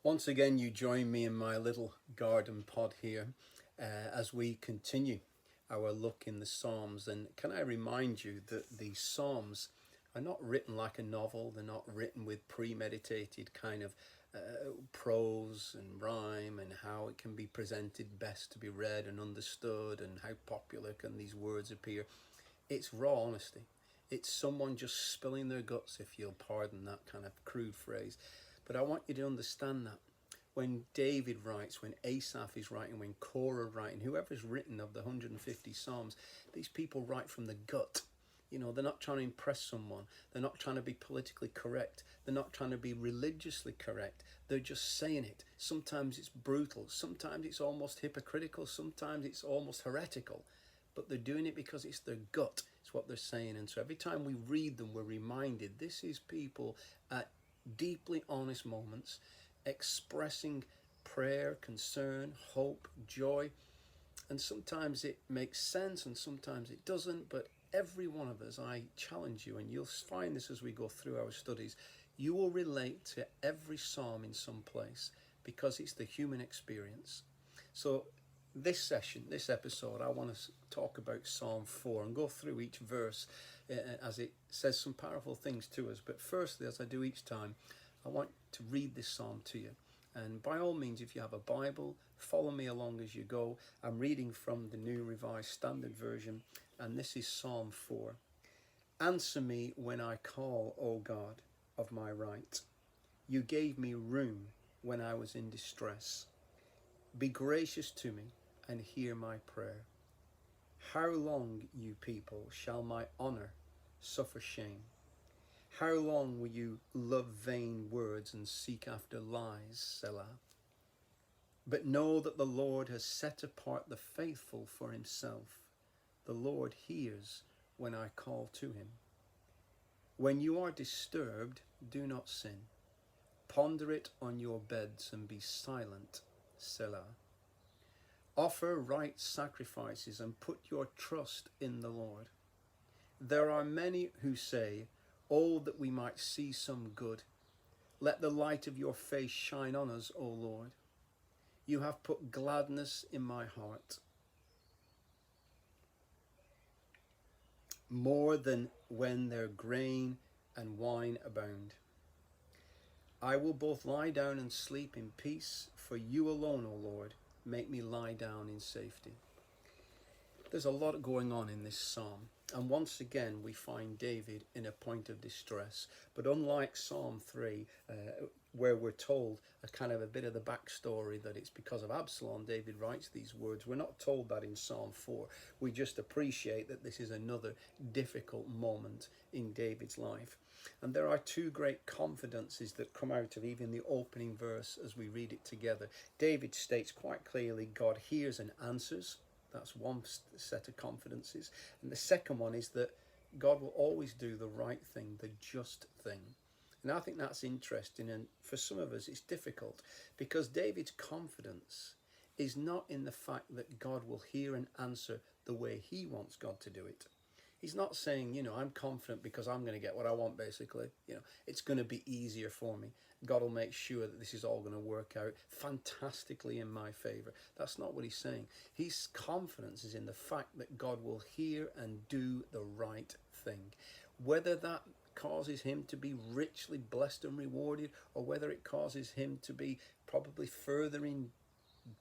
Once again, you join me in my little garden pod here as we continue our look in the Psalms. And can I remind you that the Psalms are not written like a novel, they're not written with premeditated kind of prose and rhyme and how it can be presented best to be read and understood and how popular can these words appear. It's raw honesty. It's someone just spilling their guts, if you'll pardon that kind of crude phrase. But I want you to understand that when David writes, when Asaph is writing, when Korah writing, whoever's written of the 150 Psalms, these people write from the gut. You know, they're not trying to impress someone. They're not trying to be politically correct. They're not trying to be religiously correct. They're just saying it. Sometimes it's brutal. Sometimes it's almost hypocritical. Sometimes it's almost heretical. But they're doing it because it's their gut. It's what they're saying. And so every time we read them, we're reminded this is people at deeply honest moments expressing prayer, concern, hope, joy. And sometimes it makes sense and sometimes it doesn't. But every one of us, I challenge you, and you'll find this as we go through our studies, you will relate to every psalm in some place because it's the human experience. So this session, this episode, I want to talk about Psalm 4 and go through each verse as it says some powerful things to us. But firstly, as I do each time, I want to read this psalm to you. And by all means, if you have a Bible, follow me along as you go. I'm reading from the New Revised Standard Version, and this is Psalm 4. Answer me when I call, O God of my right. You gave me room when I was in distress. Be gracious to me and hear my prayer. How long, you people, shall my honour suffer shame? How long will you love vain words and seek after lies, Selah? But know that the Lord has set apart the faithful for himself. The Lord hears when I call to him. When you are disturbed, do not sin. Ponder it on your beds and be silent, Selah. Offer right sacrifices and put your trust in the Lord. There are many who say, oh, that we might see some good. Let the light of your face shine on us, O Lord. You have put gladness in my heart, more than when their grain and wine abound. I will both lie down and sleep in peace, for you alone, O Lord, make me lie down in safety. There's a lot going on in this psalm. And once again, we find David in a point of distress. But unlike Psalm 3, where we're told a kind of a bit of the backstory that it's because of Absalom David writes these words, we're not told that in Psalm 4. We just appreciate that this is another difficult moment in David's life. And there are two great confidences that come out of even the opening verse as we read it together. David states quite clearly, God hears and answers. That's one set of confidences. And the second one is that God will always do the right thing, the just thing. And I think that's interesting. And for some of us, it's difficult because David's confidence is not in the fact that God will hear and answer the way he wants God to do it. He's not saying, I'm confident because I'm going to get what I want, basically. It's going to be easier for me. God will make sure that this is all going to work out fantastically in my favor. That's not what he's saying. His confidence is in the fact that God will hear and do the right thing. Whether that causes him to be richly blessed and rewarded, or whether it causes him to be probably further in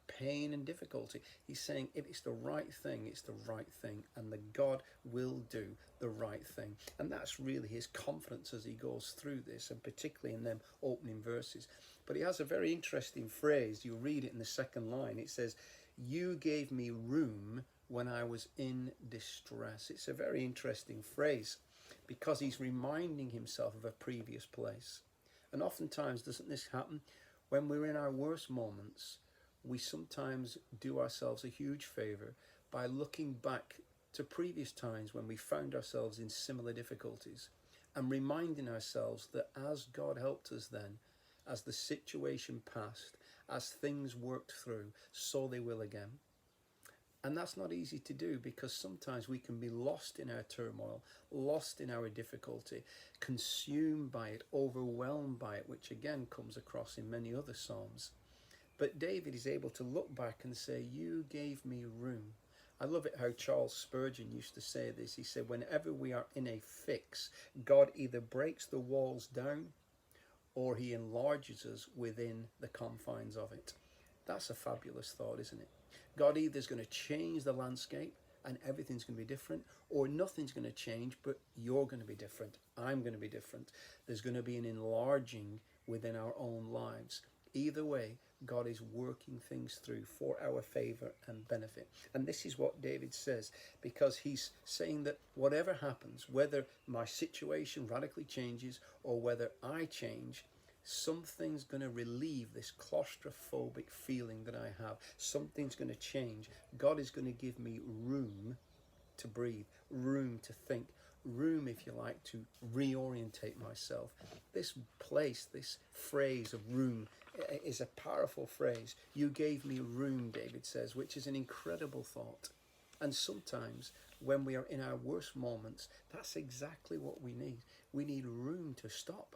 pain and difficulty, he's saying if it's the right thing, it's the right thing, and that God will do the right thing. And that's really his confidence as he goes through this, and particularly in them opening verses. But he has a very interesting phrase. You read it in the second line. It says, you gave me room when I was in distress. It's a very interesting phrase because he's reminding himself of a previous place. And oftentimes, doesn't this happen when we're in our worst moments? We sometimes do ourselves a huge favor by looking back to previous times when we found ourselves in similar difficulties and reminding ourselves that as God helped us then, as the situation passed, as things worked through, so they will again. And that's not easy to do, because sometimes we can be lost in our turmoil, lost in our difficulty, consumed by it, overwhelmed by it, which again comes across in many other Psalms. But David is able to look back and say, you gave me room. I love it how Charles Spurgeon used to say this. He said, whenever we are in a fix, God either breaks the walls down or he enlarges us within the confines of it. That's a fabulous thought, isn't it? God either is going to change the landscape and everything's going to be different, or nothing's going to change, but you're going to be different. I'm going to be different. There's going to be an enlarging within our own lives. Either way, God is working things through for our favor and benefit. And this is what David says, because he's saying that whatever happens, whether my situation radically changes or whether I change, something's going to relieve this claustrophobic feeling that I have. Something's going to change. God is going to give me room to breathe, room to think, room, if you like, to reorientate myself. This place, this phrase of room, is a powerful phrase. You gave me room, David says, which is an incredible thought. And sometimes when we are in our worst moments, that's exactly what we need. We need room to stop,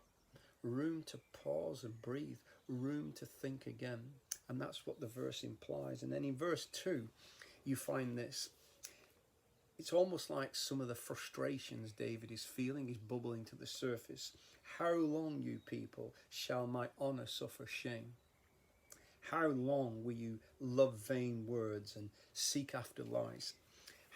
room to pause and breathe, room to think again. And that's what the verse implies. And then in verse 2, you find this. It's almost like some of the frustrations David is feeling is bubbling to the surface. How long, you people, shall my honor suffer shame? How long will you love vain words and seek after lies?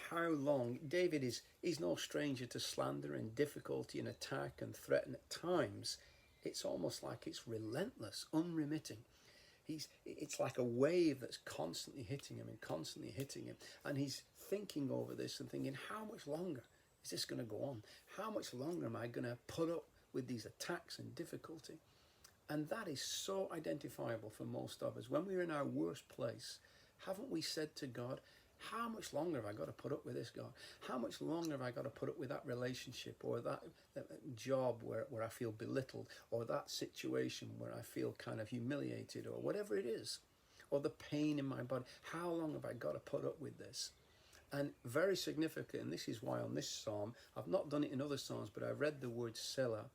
How long? David is no stranger to slander and difficulty and attack and threat, and at times it's almost like it's relentless, unremitting. It's like a wave that's constantly hitting him and constantly hitting him. And he's thinking over this and thinking, how much longer is this going to go on? How much longer am I going to put up with these attacks and difficulty? And that is so identifiable for most of us. When we're in our worst place, haven't we said to God, how much longer have I got to put up with this, God? How much longer have I got to put up with that relationship, or that job where I feel belittled, or that situation where I feel kind of humiliated, or whatever it is, or the pain in my body? How long have I got to put up with this? And very significant, and this is why on this psalm, I've not done it in other psalms, but I've read the word Selah,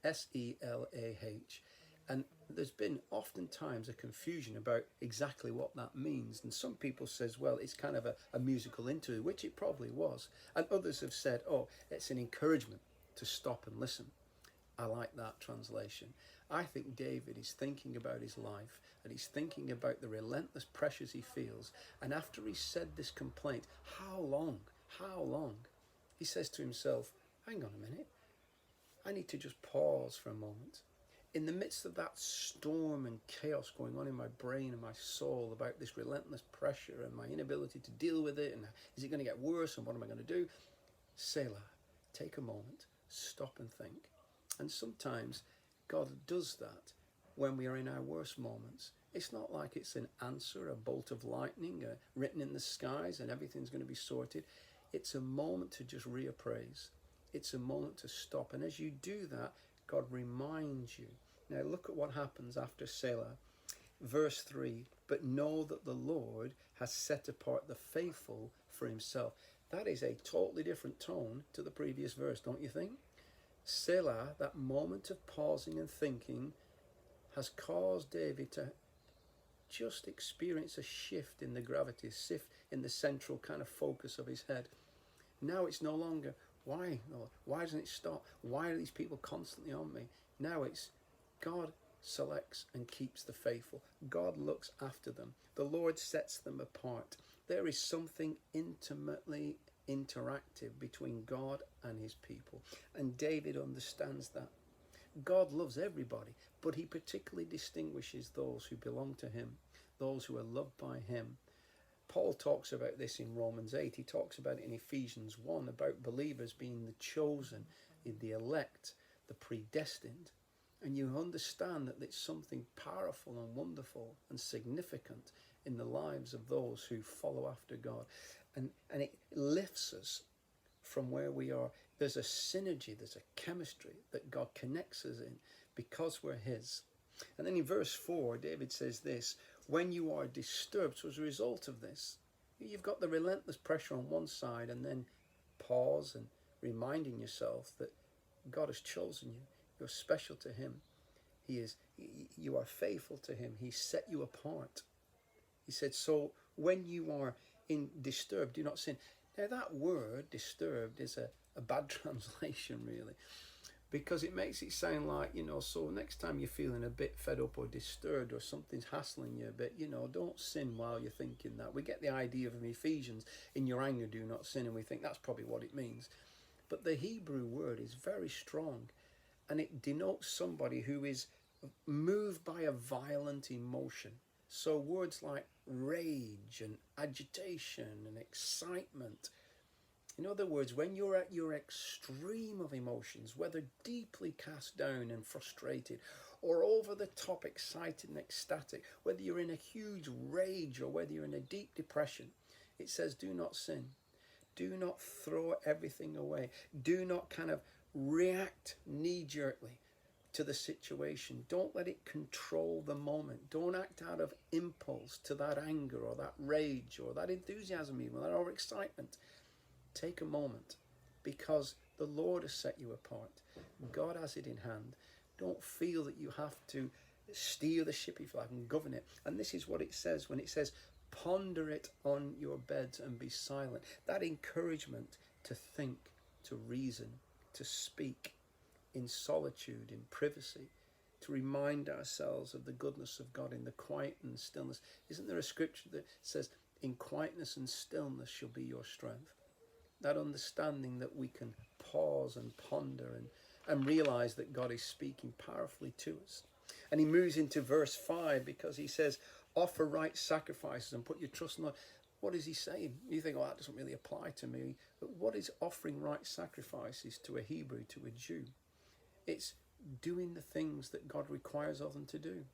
S-E-L-A-H. And there's been oftentimes a confusion about exactly what that means. And some people says, well, it's kind of a musical interlude, which it probably was. And others have said, oh, it's an encouragement to stop and listen. I like that translation. I think David is thinking about his life, and he's thinking about the relentless pressures he feels. And after he said this complaint, how long? How long? He says to himself, hang on a minute. I need to just pause for a moment. In the midst of that storm and chaos going on in my brain and my soul about this relentless pressure and my inability to deal with it, and is it going to get worse, and what am I going to do? Selah, take a moment, stop and think. And sometimes God does that when we are in our worst moments. It's not like it's an answer, a bolt of lightning written in the skies and everything's going to be sorted. It's a moment to just reappraise. It's a moment to stop. And as you do that, God reminds you. Now look at what happens after Selah. Verse 3, but know that the Lord has set apart the faithful for himself. That is a totally different tone to the previous verse, don't you think? Selah, that moment of pausing and thinking, has caused David to just experience a shift in the gravity, a shift in the central kind of focus of his head. Now it's no longer, why, Lord? Why doesn't it stop? Why are these people constantly on me? Now it's, God selects and keeps the faithful. God looks after them. The Lord sets them apart. There is something intimately interactive between God and his people. And David understands that. God loves everybody, but he particularly distinguishes those who belong to him, those who are loved by him. Paul talks about this in Romans 8. He talks about it in Ephesians 1, about believers being the chosen, the elect, the predestined. And you understand that it's something powerful and wonderful and significant in the lives of those who follow after God. And it lifts us from where we are. There's a synergy, there's a chemistry that God connects us in because we're his. And then in verse 4, David says this, when you are disturbed, so as a result of this, You've got the relentless pressure on one side, and then pause and reminding yourself that God has chosen you. You're special to him. You are faithful to him. He set you apart. He said, so when you are disturbed, do not sin. Now that word, disturbed, is a bad translation, really, because it makes it sound like, so next time you're feeling a bit fed up or disturbed or something's hassling you a bit, don't sin while you're thinking that. We get the idea from Ephesians, in your anger do not sin, and we think that's probably what it means. But the Hebrew word is very strong, and it denotes somebody who is moved by a violent emotion. So words like rage and agitation and excitement. In other words, when you're at your extreme of emotions, whether deeply cast down and frustrated or over the top excited and ecstatic, whether you're in a huge rage or whether you're in a deep depression, it says do not sin. Do not throw everything away. Do not kind of react knee-jerkly to the situation. Don't let it control the moment. Don't act out of impulse to that anger or that rage or that enthusiasm even, or that excitement. Take a moment, because the Lord has set you apart. God has it in hand. Don't feel that you have to steer the ship, if you like, and govern it. And this is what it says when it says, ponder it on your beds and be silent. That encouragement to think, to reason, to speak in solitude, in privacy, to remind ourselves of the goodness of God in the quiet and stillness. Isn't there a scripture that says, in quietness and stillness shall be your strength? That understanding that we can pause and ponder and realize that God is speaking powerfully to us. And he moves into verse 5 because he says, offer right sacrifices and put your trust in God. What is he saying? You think, oh, that doesn't really apply to me. But what is offering right sacrifices to a Hebrew, to a Jew? It's doing the things that God requires of them to do.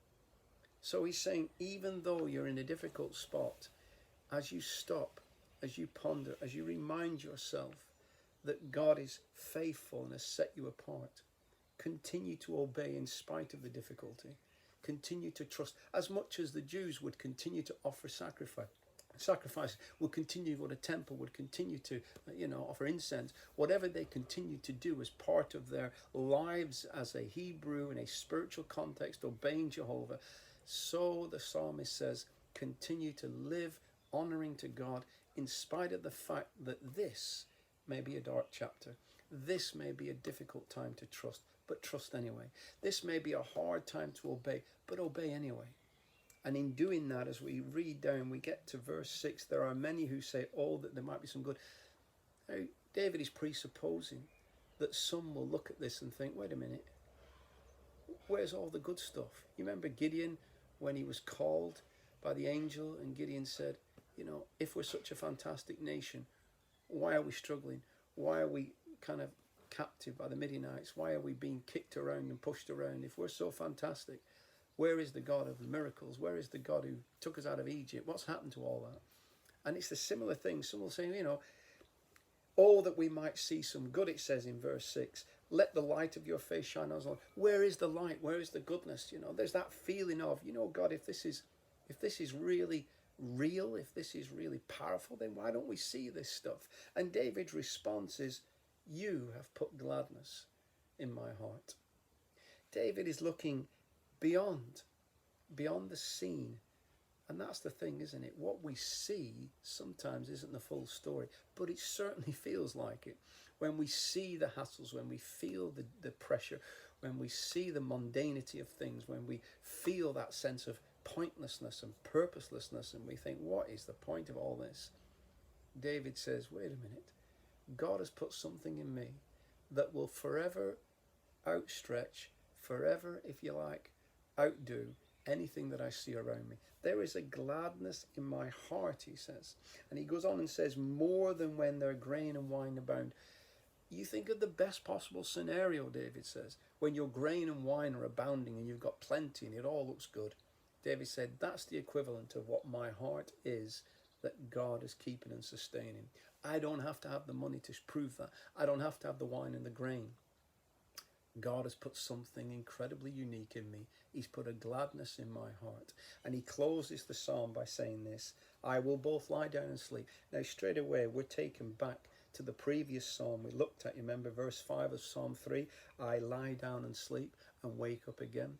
So he's saying, even though you're in a difficult spot, as you stop, as you ponder, as you remind yourself that God is faithful and has set you apart, continue to obey in spite of the difficulty. Continue to trust, as much as the Jews would continue to offer sacrifice, would continue, what a temple would continue to, offer incense. Whatever they continue to do as part of their lives as a Hebrew in a spiritual context, obeying Jehovah. So the psalmist says, continue to live honoring to God in spite of the fact that this may be a dark chapter. This may be a difficult time to trust, but trust anyway. This may be a hard time to obey, but obey anyway. And in doing that, as we read down, we get to verse 6, there are many who say, oh, that there might be some good. Now, David is presupposing that some will look at this and think, wait a minute, where's all the good stuff? You remember Gideon when he was called by the angel, and Gideon said, if we're such a fantastic nation, why are we struggling? Why are we kind of captive by the Midianites? Why are we being kicked around and pushed around? If we're so fantastic, where is the God of the miracles? Where is the God who took us out of Egypt? What's happened to all that? And it's the similar thing. Some will say, oh, that we might see some good, it says in verse 6. Let the light of your face shine on us. Where is the light? Where is the goodness? There's that feeling of, God, if this is really real, if this is really powerful, then why don't we see this stuff? And David's response is, you have put gladness in my heart. David is looking beyond the scene. And that's the thing, isn't it? What we see sometimes isn't the full story, but it certainly feels like it. When we see the hassles, when we feel the pressure, when we see the mundanity of things, when we feel that sense of pointlessness and purposelessness, and we think, what is the point of all this? David says, wait a minute, God has put something in me that will forever outstretch, forever, if you like, outdo anything that I see around me. There is a gladness in my heart, he says. And he goes on and says, more than when their grain and wine abound. You think of the best possible scenario, David says, when your grain and wine are abounding and you've got plenty and it all looks good. David said, that's the equivalent of what my heart is, that God is keeping and sustaining. I don't have to have the money to prove that. I don't have to have the wine and the grain. God has put something incredibly unique in me. He's put a gladness in my heart. And he closes the psalm by saying this, I will both lie down and sleep. Now straight away we're taken back to the previous psalm we looked at. You remember verse 5 of Psalm 3, I lie down and sleep and wake up again.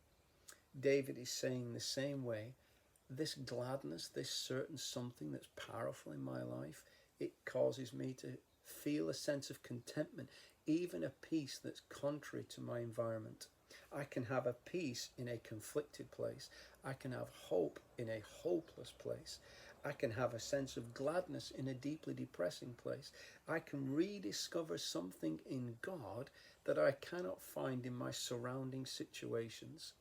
David is saying the same way, this gladness, this certain something that's powerful in my life, it causes me to feel a sense of contentment, even a peace that's contrary to my environment. I can have a peace in a conflicted place. I can have hope in a hopeless place. I can have a sense of gladness in a deeply depressing place. I can rediscover something in God that I cannot find in my surrounding situations.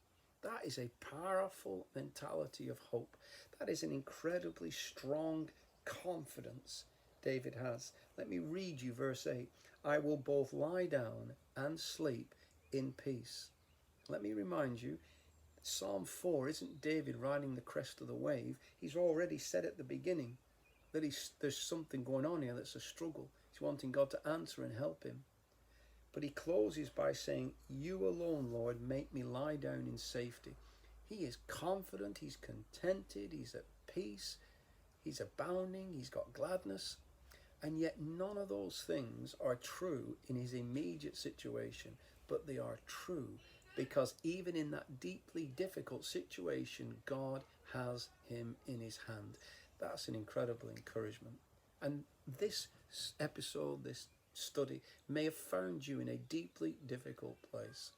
That is a powerful mentality of hope. That is an incredibly strong confidence David has. Let me read you verse 8. I will both lie down and sleep in peace. Let me remind you, Psalm 4 isn't David riding the crest of the wave. He's already said at the beginning that there's something going on here that's a struggle. He's wanting God to answer and help him. But he closes by saying, you alone, Lord, make me lie down in safety. He is confident, he's contented, he's at peace, he's abounding, he's got gladness. And yet none of those things are true in his immediate situation, but they are true because even in that deeply difficult situation, God has him in his hand. That's an incredible encouragement. And this episode, this study, may have found you in a deeply difficult place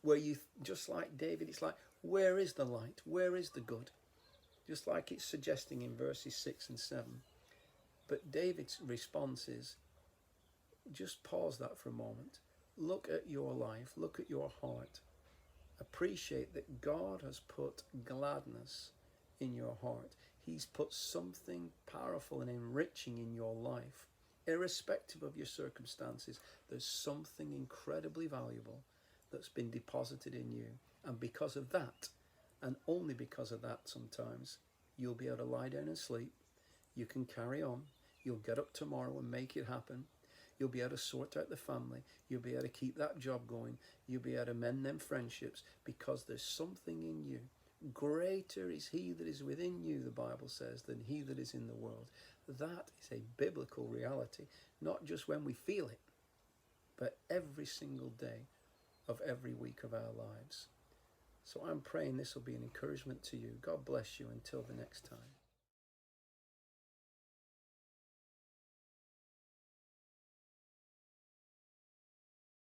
where you, just like David, it's like, where is the light? Where is the good? Just like it's suggesting in verses 6 and 7. But David's response is, just pause that for a moment. Look at your life. Look at your heart. Appreciate that God has put gladness in your heart. He's put something powerful and enriching in your life. Irrespective of your circumstances, there's something incredibly valuable that's been deposited in you. And because of that, and only because of that sometimes, you'll be able to lie down and sleep. You can carry on. You'll get up tomorrow and make it happen. You'll be able to sort out the family. You'll be able to keep that job going. You'll be able to mend them friendships because there's something in you. Greater is he that is within you, the Bible says, than he that is in the world. That is a biblical reality, not just when we feel it, but every single day of every week of our lives. So I'm praying this will be an encouragement to you. God bless you until the next time.